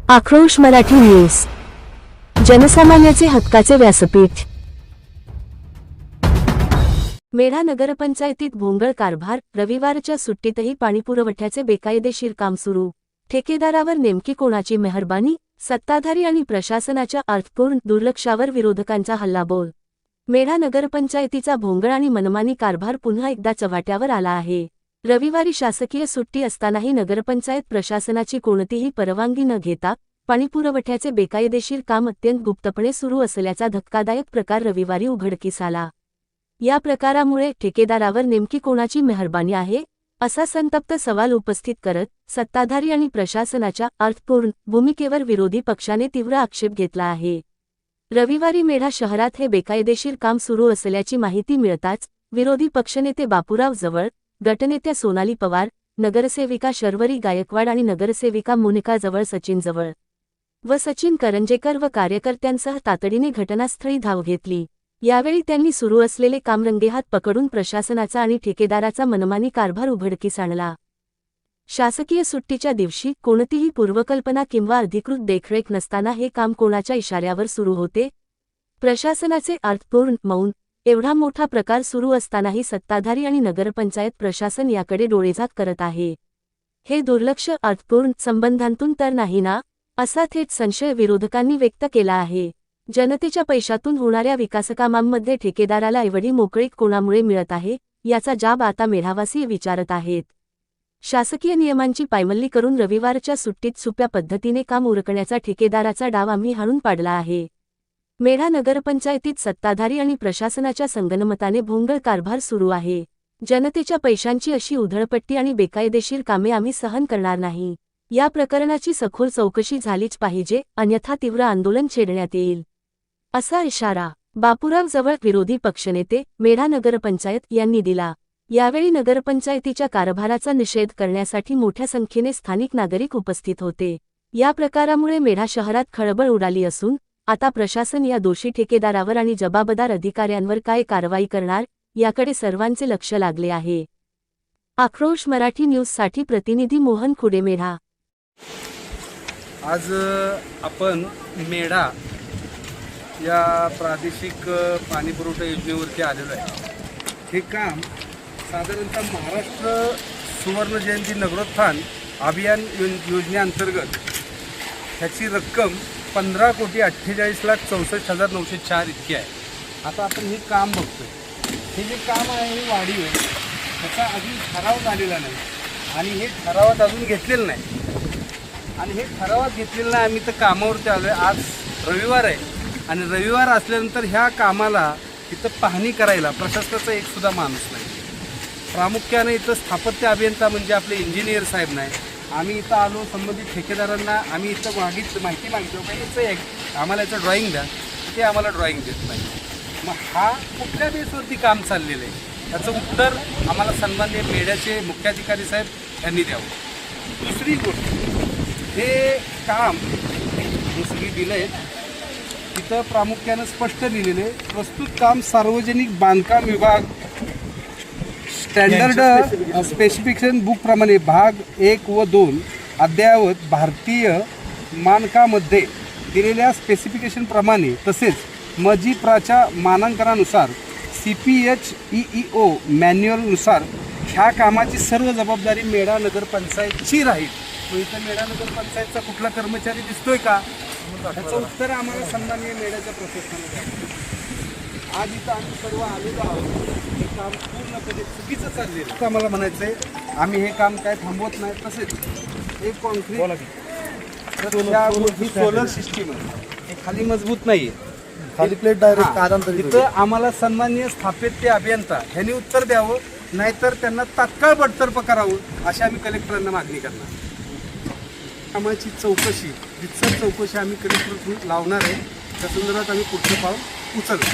आक्रोश मराठी न्यूज, जनसामान्याचे हक्काचे व्यासपीठ। मेढा नगरपंचायतीत भोंगळ कारभार, रविवारच्या सुट्टीतही पाणीपुरवठ्याचे बेकायदेशीर काम सुरू। ठेकेदारावर नेमकी कोणाची मेहरबानी? सत्ताधारी आणि प्रशासनाच्या अर्थपूर्ण दुर्लक्षावर विरोधकांचा हल्लाबोल। मेढा नगरपंचायतीचा भोंगळ आणि मनमानी कारभार पुन्हा एकदा चव्हाट्यावर आला आहे। रविवारी शासकीय सुट्टी असतानाही नगरपंचायत प्रशासनाची कोणतीही परवानगी न घेता पाणीपुरवठ्याचे बेकायदेशीर काम अत्यंत गुप्तपणे सुरू असल्याचा धक्कादायक प्रकार रविवारी उघडकीस आला। या प्रकारामुळे ठेकेदारावर नेमकी कोणाची मेहरबानी आहे, असा संतप्त सवाल उपस्थित करत सत्ताधारी आणि प्रशासनाच्या अर्थपूर्ण भूमिकेवर विरोधी पक्षाने तीव्र आक्षेप घेतला आहे। रविवारी मेढा शहरात हे बेकायदेशीर काम सुरू असल्याची माहिती मिळताच विरोधी पक्षनेते बापूराव जवळ, गटनेत्या सोनाली पवार, नगरसेविका शर्वरी गायकवाड आणि नगरसेविका मोनिका जवळ सचिन जवळ व सचिन करंजेकर व कार्यकर्त्यांसह तातडीने घटनास्थळी धाव घेतली। यावेळी त्यांनी सुरू असलेले काम रंगेहात पकडून प्रशासनाचा आणि ठेकेदाराचा मनमानी कारभार उघडकीस आणला। शासकीय सुट्टीच्या दिवशी कोणतीही पूर्वकल्पना किंवा अधिकृत देखरेख नसताना हे काम कोणाच्या इशाऱ्यावर सुरू होते? प्रशासनाचे अर्थपूर्ण मौन। एवढा मोठा प्रकार सुरू असतानाही सत्ताधारी आणि नगरपंचायत प्रशासन याकडे डोळेझाक करत आहे। हे दुर्लक्ष अर्थपूर्ण संबंधांतून तर नाही ना, असा थेट संशय विरोधकांनी व्यक्त केला आहे। जनतेच्या पैशातून होणाऱ्या विकासकामांमध्ये ठेकेदाराला एवढी मोकळीक कोणामुळे मिळत आहे, याचा जाब आता मेढावासी विचारत आहेत। शासकीय नियमांची पायमल्ली करून रविवारच्या सुट्टीत सोप्या पद्धतीने काम उरकण्याचा ठेकेदाराचा डाव आम्ही हाणून पाडला आहे। मेढा नगरपंचायतीत सत्ताधारी आणि प्रशासनाच्या संगनमताने भोंगळ कारभार सुरू आहे। जनतेच्या पैशांची अशी उधळपट्टी आणि बेकायदेशीर कामे आम्ही सहन करणार नाही। या प्रकरणाची सखोल चौकशी झालीच पाहिजे, अन्यथा तीव्र आंदोलन छेडण्यात येईल, असा इशारा बापूराव जवळ विरोधी पक्षनेते मेढा नगरपंचायत यांनी दिला। यावेळी नगरपंचायतीच्या कारभाराचा निषेध करण्यासाठी मोठ्या संख्येने स्थानिक नागरिक उपस्थित होते। या प्रकारामुळे मेढा शहरात खळबळ उडाली असून आता प्रशासन या दोषी ठेकेदारावर आणि जबाबदार अधिकाऱ्यांवर काय कारवाई करणार, याकडे सर्वांचे लक्ष लागले आहे। आक्रोश मराठी न्यूजसाठी प्रतिनिधी मोहन खुडे, मेढा। आज आपण मेढा या प्रादेशिक पाणीपुरवठा योजनेवरती आलेलो आहे। हे काम साधारणतः महाराष्ट्र सुवर्ण जयंती नगरोत्थान अभियान योजनेअंतर्गत ह्याची रक्कम 15,48,64,904 इतकी आहे। आता आपण हे काम बघतोय, हे जे काम आहे हे वाढीव आहे, त्याचा अजून ठराव झालेला नाही आणि हे ठरावात अजून घेतलेलं नाही आणि हे ठरावात घेतलेलं नाही। आम्ही तर कामावरती आलो आहे। आज रविवार आहे आणि रविवार असल्यानंतर ह्या कामाला इथं पाहणी करायला प्रशासनाचा एक सुद्धा माणूस नाही। प्रामुख्याने इथं स्थापत्य अभियंता म्हणजे आपले इंजिनियर साहेब नाही। आम्ही इथं आलो, संबंधित ठेकेदारांना आम्ही इथं माहिती मागितलं की याचं एक आम्हाला याचं ड्रॉईंग द्या, ते आम्हाला ड्रॉईंग देत नाही। मग हा कुठल्या बेसवरती काम चाललेलं आहे, याचं उत्तर आम्हाला सन्माननीय मेढ्याचे मुख्याधिकारी साहेब यांनी द्यावं। दुसरी गोष्ट, हे काम हे सगळी दिलं आहे, तिथं प्रामुख्यानं स्पष्ट लिहिलेलं आहे, प्रस्तुत काम सार्वजनिक बांधकाम विभाग स्टँडर्ड स्पेसिफिकेशन बुकप्रमाणे भाग 1 व 2 अद्ययावत भारतीय मानकामध्ये दिलेल्या स्पेसिफिकेशनप्रमाणे तसेच मजिप्राच्या मानांकनानुसार CPHEEO मॅन्युअलनुसार ह्या कामाची सर्व जबाबदारी मेढा नगरपंचायतची राहील। मग इथं मेढा नगरपंचायतचा कुठला कर्मचारी दिसतोय का? त्याचं उत्तर आम्हाला सन्माननीय मेढ्याच्या प्रशासनाने द्यावं। आज इथं आम्ही सर्व आलेलो आहोत, हे काम पूर्णपणे चुकीचं चाललेलं आहे। आम्हाला म्हणायचं आहे, आम्ही हे काम काय थांबवत नाही। तसेच हे कॉन्क्रीट सोलर सिस्टीम आहे, हे खाली मजबूत नाही आहे, खाली प्लेट डायरेक्ट इथं आम्हाला सन्माननीय स्थापत्य अभियंता ह्यांनी उत्तर द्यावं, नाहीतर त्यांना तात्काळ बडतर्फ करावं, अशी आम्ही कलेक्टरांना मागणी करणार। कामाची चौकशी, रितसर चौकशी आम्ही कलेक्टर लावणार आहे। त्या संदर्भात आम्ही पुढचं पाऊल उचलतो।